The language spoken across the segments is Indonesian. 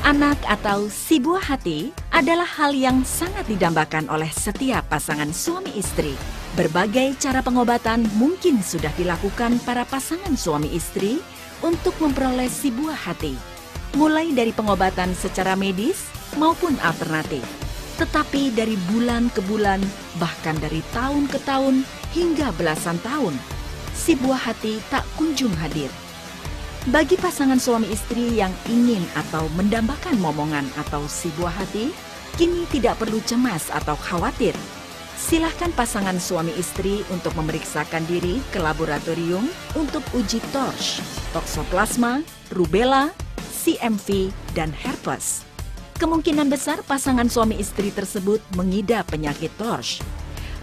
Anak atau si buah hati adalah hal yang sangat didambakan oleh setiap pasangan suami istri. Berbagai cara pengobatan mungkin sudah dilakukan para pasangan suami istri untuk memperoleh si buah hati. Mulai dari pengobatan secara medis maupun alternatif. Tetapi dari bulan ke bulan, bahkan dari tahun ke tahun hingga belasan tahun, si buah hati tak kunjung hadir. Bagi pasangan suami istri yang ingin atau mendambakan momongan atau si buah hati, kini tidak perlu cemas atau khawatir. Silahkan pasangan suami istri untuk memeriksakan diri ke laboratorium untuk uji torch, toksoplasma, rubella, CMV, dan herpes. Kemungkinan besar pasangan suami istri tersebut mengidap penyakit torch,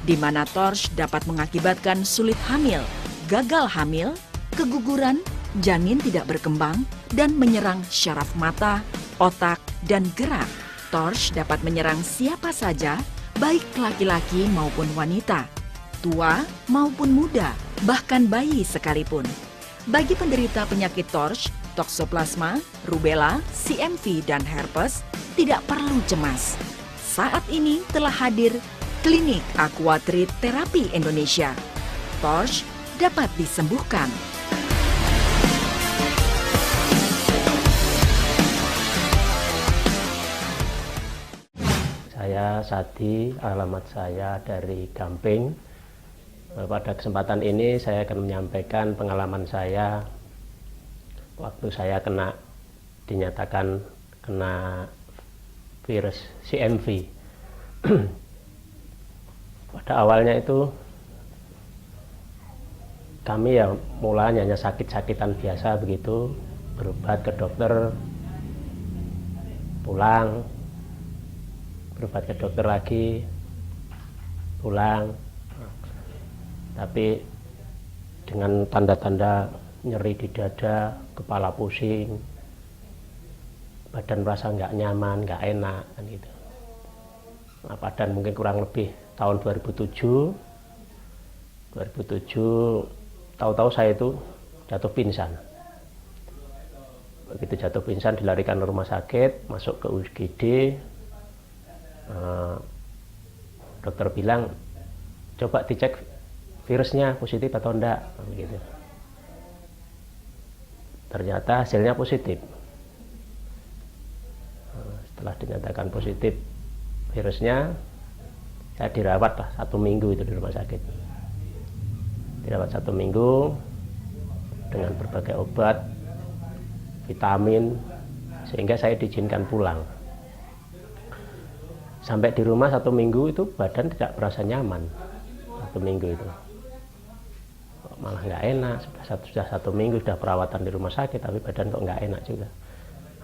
di mana torch dapat mengakibatkan sulit hamil, gagal hamil, keguguran, janin tidak berkembang, dan menyerang syaraf mata, otak, dan gerak. Torch dapat menyerang siapa saja, baik laki-laki maupun wanita, tua maupun muda, bahkan bayi sekalipun. Bagi penderita penyakit torch, toksoplasma, rubella, CMV, dan herpes, tidak perlu cemas. Saat ini telah hadir Klinik Aquatreat Terapi Indonesia. Torch dapat disembuhkan. Saya Sadi, alamat saya dari Gamping. Pada kesempatan ini saya akan menyampaikan pengalaman saya waktu saya dinyatakan kena virus CMV. Pada awalnya itu kami ya mulanya hanya sakit-sakitan biasa begitu, berobat ke dokter, pulang, berobat ke dokter lagi, pulang. Tapi dengan tanda-tanda nyeri di dada, kepala pusing, badan merasa nggak nyaman, nggak enak, kan gitu. Nah, badan mungkin kurang lebih tahun 2007, tahu-tahu saya itu jatuh pingsan. Begitu jatuh pingsan dilarikan ke rumah sakit, masuk ke UGD. Dokter bilang coba dicek virusnya positif atau enggak, gitu. Ternyata hasilnya positif. Setelah dinyatakan positif virusnya, saya dirawat lah 1 minggu itu di rumah sakit. Dirawat 1 minggu dengan berbagai obat, vitamin, sehingga saya diizinkan pulang. Sampai di rumah 1 minggu itu badan tidak merasa nyaman. 1 minggu itu malah nggak enak. Sudah 1 minggu sudah perawatan di rumah sakit, tapi badan kok nggak enak juga.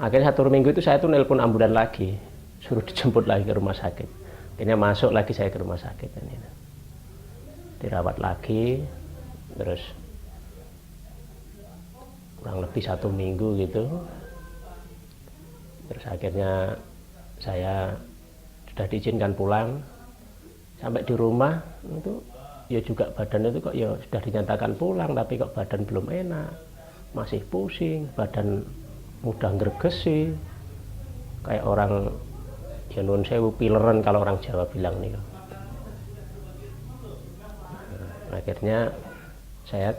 Akhirnya 1 minggu itu saya tuh nelpon ambulan lagi, suruh dijemput lagi ke rumah sakit. Akhirnya masuk lagi saya ke rumah sakit, dan itu dirawat lagi, terus kurang lebih 1 minggu gitu. Terus akhirnya saya sudah diizinkan pulang. Sampai di rumah itu ya juga badan itu kok ya sudah dinyatakan pulang, tapi kok badan belum enak, masih pusing, badan mudah ngergesi, kayak orang ya nun sewu pileran kalau orang Jawa bilang nih. Nah, akhirnya saya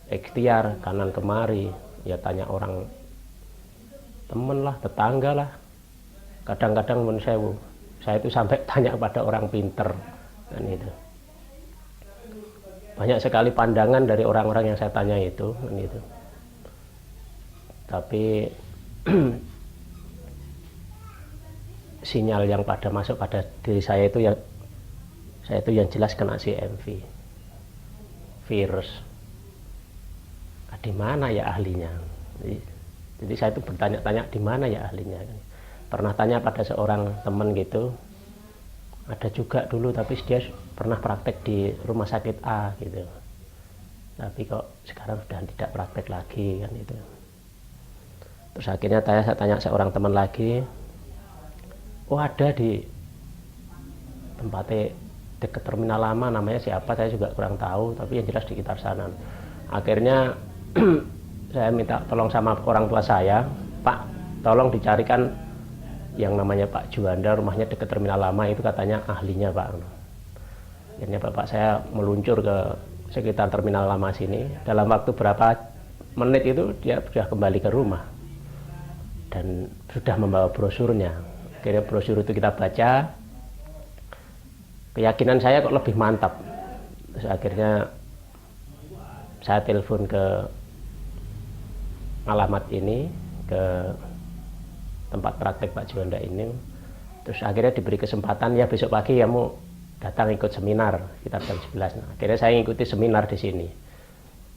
ikhtiar kanan kemari, ya tanya orang temen lah, tetangga lah, kadang-kadang nun sewu. Saya itu sampai tanya pada orang pinter, dan itu banyak sekali pandangan dari orang-orang yang saya tanya itu, dan itu. Tapi sinyal yang masuk pada diri saya itu yang jelas kena CMV virus. Di mana ya ahlinya? Jadi saya itu bertanya-tanya di mana ya ahlinya. Pernah tanya pada seorang teman gitu, ada juga dulu, tapi dia pernah praktek di rumah sakit A gitu, tapi kok sekarang sudah tidak praktek lagi, kan itu. Terus akhirnya saya tanya seorang teman lagi, oh ada di tempatnya dekat terminal lama, namanya siapa saya juga kurang tahu, tapi yang jelas di sekitar sana. Akhirnya saya minta tolong sama orang tua saya, Pak, tolong dicarikan yang namanya Pak Juanda, rumahnya dekat terminal lama, itu katanya ahlinya Pak. Akhirnya bapak saya meluncur ke sekitar terminal lama sini. Dalam waktu berapa menit itu dia sudah kembali ke rumah dan sudah membawa brosurnya. Akhirnya brosur itu kita baca, keyakinan saya kok lebih mantap. Terus akhirnya saya telepon ke alamat ini, ke tempat praktek Pak Juanda ini. Terus akhirnya diberi kesempatan, ya besok pagi ya mau datang ikut seminar sekitar jam 11. Nah, akhirnya saya ikuti seminar di sini.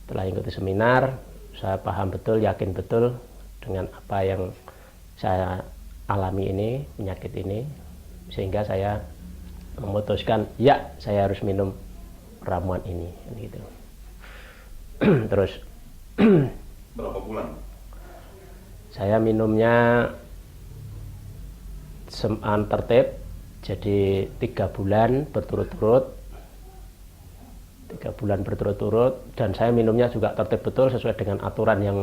Setelah ikuti seminar, saya paham betul, yakin betul dengan apa yang saya alami ini, penyakit ini, sehingga saya memutuskan, ya saya harus minum ramuan ini, gitu. Terus berapa bulan? Saya minumnya tertib, jadi 3 bulan berturut-turut, 3 bulan berturut-turut, dan saya minumnya juga tertib betul sesuai dengan aturan yang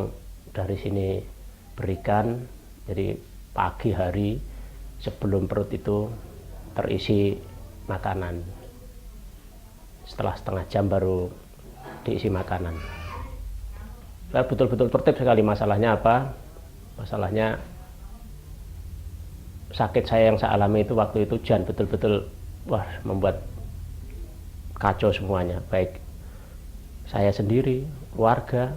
dari sini berikan. Jadi pagi hari sebelum perut itu terisi makanan, setelah setengah jam baru diisi makanan. Saya betul-betul tertib sekali. Masalahnya apa? Masalahnya sakit saya yang saya alami itu waktu itu hujan, betul-betul wah, membuat kacau semuanya, baik saya sendiri, keluarga,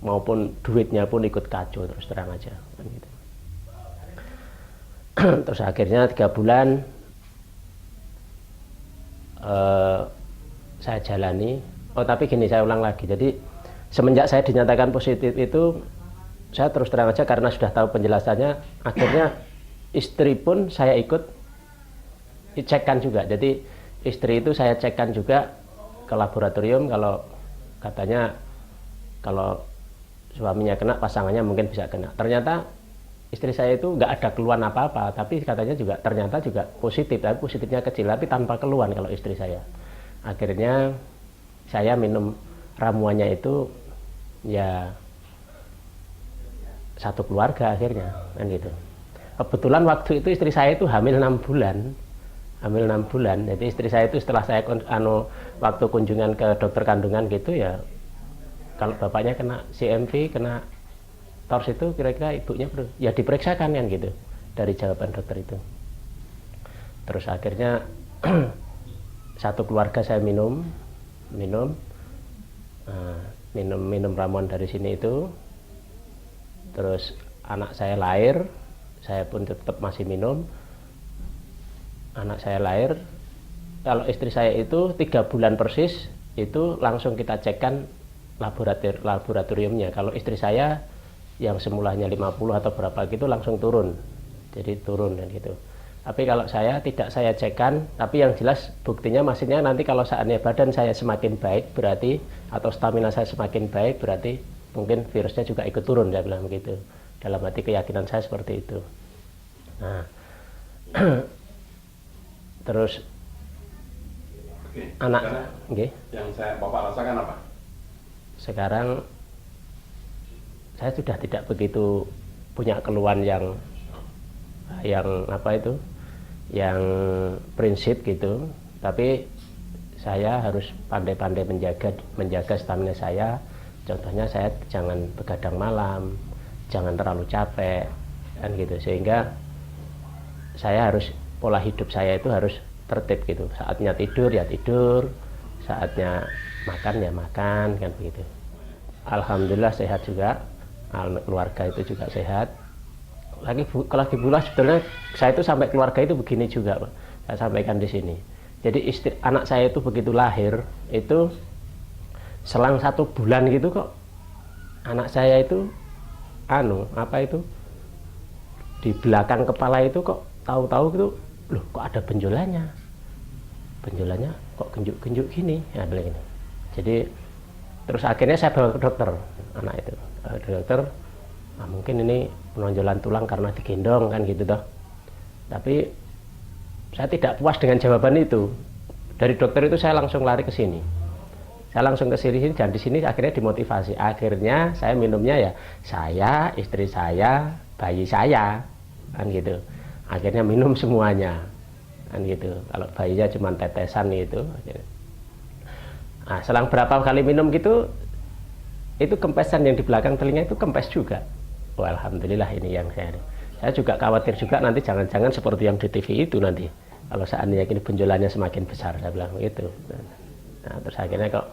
maupun duitnya pun ikut kacau, terus terang aja kan gitu. Terus akhirnya 3 bulan saya jalani. Oh tapi gini, saya ulang lagi, jadi semenjak saya dinyatakan positif itu, saya terus terang aja karena sudah tahu penjelasannya, akhirnya istri pun saya ikut cekkan juga. Jadi istri itu saya cekkan juga ke laboratorium, kalau katanya kalau suaminya kena, pasangannya mungkin bisa kena. Ternyata istri saya itu nggak ada keluhan apa-apa, tapi katanya juga ternyata juga positif, tapi positifnya kecil, tapi tanpa keluhan kalau istri saya. Akhirnya saya minum ramuannya itu ya satu keluarga akhirnya kan gitu. Kebetulan waktu itu istri saya itu hamil 6 bulan. Jadi istri saya itu setelah saya waktu kunjungan ke dokter kandungan gitu ya, kalau bapaknya kena CMV, kena TORS itu kira-kira ibunya ya diperiksakan kan gitu dari jawaban dokter itu. Terus akhirnya satu keluarga saya minum ramuan dari sini itu. Terus anak saya lahir, saya pun tetap masih minum. Anak saya lahir, kalau istri saya itu 3 bulan persis, itu langsung kita cekkan laboratoriumnya. Kalau istri saya yang semulanya 50 atau berapa gitu langsung turun, jadi turun dan gitu. Tapi kalau saya tidak saya cekkan, tapi yang jelas buktinya maksudnya nanti kalau saatnya badan saya semakin baik berarti, atau stamina saya semakin baik berarti mungkin virusnya juga ikut turun, dia bilang begitu. Dalam hati keyakinan saya seperti itu. Nah, terus oke, anak, okay. Yang Bapak rasakan apa? Sekarang saya sudah tidak begitu punya keluhan yang apa itu, yang prinsip gitu. Tapi saya harus pandai-pandai menjaga stamina saya. Contohnya saya jangan begadang malam, jangan terlalu capek, kan gitu. Sehingga saya harus, pola hidup saya itu harus tertib gitu. Saatnya tidur ya tidur, saatnya makan ya makan, kan begitu. Alhamdulillah sehat juga, keluarga itu juga sehat. Lagi pula sebetulnya saya itu sampai keluarga itu begini juga, Pak. Saya sampaikan di sini. Jadi anak saya itu begitu lahir itu selang 1 bulan gitu kok anak saya itu di belakang kepala itu kok tahu-tahu gitu, loh kok ada benjolannya kok genjuk-genjuk gini ya, bilang gini. Jadi terus akhirnya saya bawa ke dokter anak itu, dokter, mungkin ini penonjolan tulang karena digendong kan gitu toh. Tapi saya tidak puas dengan jawaban itu dari dokter itu, saya langsung lari ke sini Saya langsung ke sini dan di sini akhirnya dimotivasi. Akhirnya saya minumnya ya saya, istri saya, bayi saya, kan gitu. Akhirnya minum semuanya, kan gitu. Kalau bayinya cuma tetesan gitu. Nah, selang berapa kali minum gitu, itu kempesan yang di belakang telinga itu kempes juga. Oh, alhamdulillah ini yang saya juga khawatir juga nanti jangan-jangan seperti yang di TV itu nanti. Kalau seandainya ini benjolannya semakin besar, saya bilang begitu. Nah, terus akhirnya kok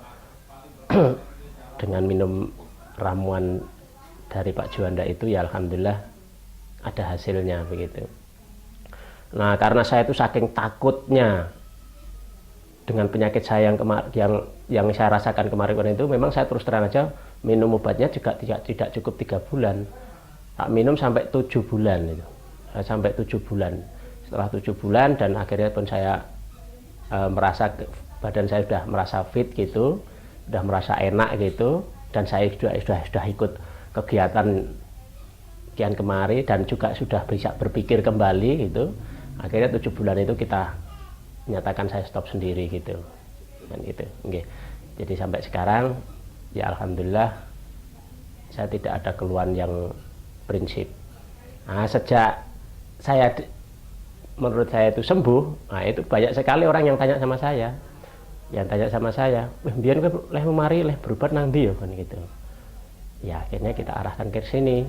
dengan minum ramuan dari Pak Juanda itu ya alhamdulillah ada hasilnya begitu. Nah, karena saya itu saking takutnya dengan penyakit saya yang saya rasakan kemarin itu, memang saya terus terang aja minum obatnya juga tidak cukup 3 bulan. Tak minum sampai 7 bulan itu. Sampai 7 bulan. Setelah 7 bulan dan akhirnya pun saya merasa badan saya sudah merasa fit gitu, sudah merasa enak gitu, dan saya sudah ikut kegiatan kian kemari dan juga sudah bisa berpikir kembali gitu. Akhirnya 7 bulan itu kita nyatakan saya stop sendiri gitu, kan gitu. Okay. Jadi sampai sekarang ya alhamdulillah saya tidak ada keluhan yang prinsip. Nah, sejak saya menurut saya itu sembuh, nah itu banyak sekali orang yang tanya sama saya. Biar leh memari leh berobat nang ndi ya kan gitu. Ya akhirnya kita arahkan ke sini.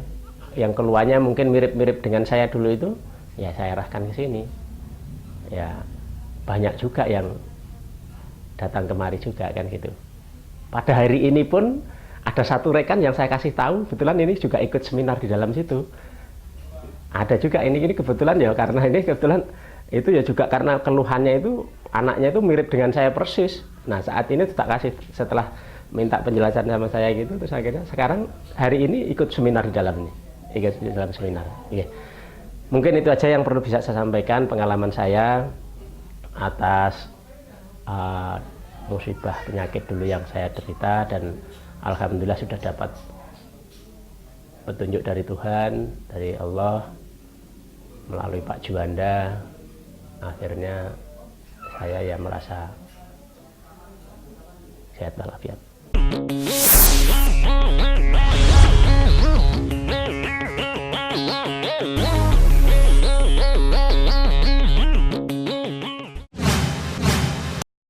Yang keluarnya mungkin mirip-mirip dengan saya dulu itu, ya saya arahkan ke sini. Ya banyak juga yang datang kemari juga kan gitu. Pada hari ini pun ada satu rekan yang saya kasih tahu, kebetulan ini juga ikut seminar di dalam situ. Ada juga ini kebetulan ya, karena ini kebetulan itu ya juga karena keluhannya itu anaknya itu mirip dengan saya persis. Nah saat ini tak kasih setelah minta penjelasan sama saya gitu, terus akhirnya sekarang hari ini ikut seminar di dalam ini, ikut di dalam seminar. Oke. Mungkin itu aja yang perlu bisa saya sampaikan pengalaman saya atas musibah penyakit dulu yang saya derita, dan alhamdulillah sudah dapat petunjuk dari Tuhan, dari Allah melalui Pak Juanda. Akhirnya saya ya merasa sehat walafiat.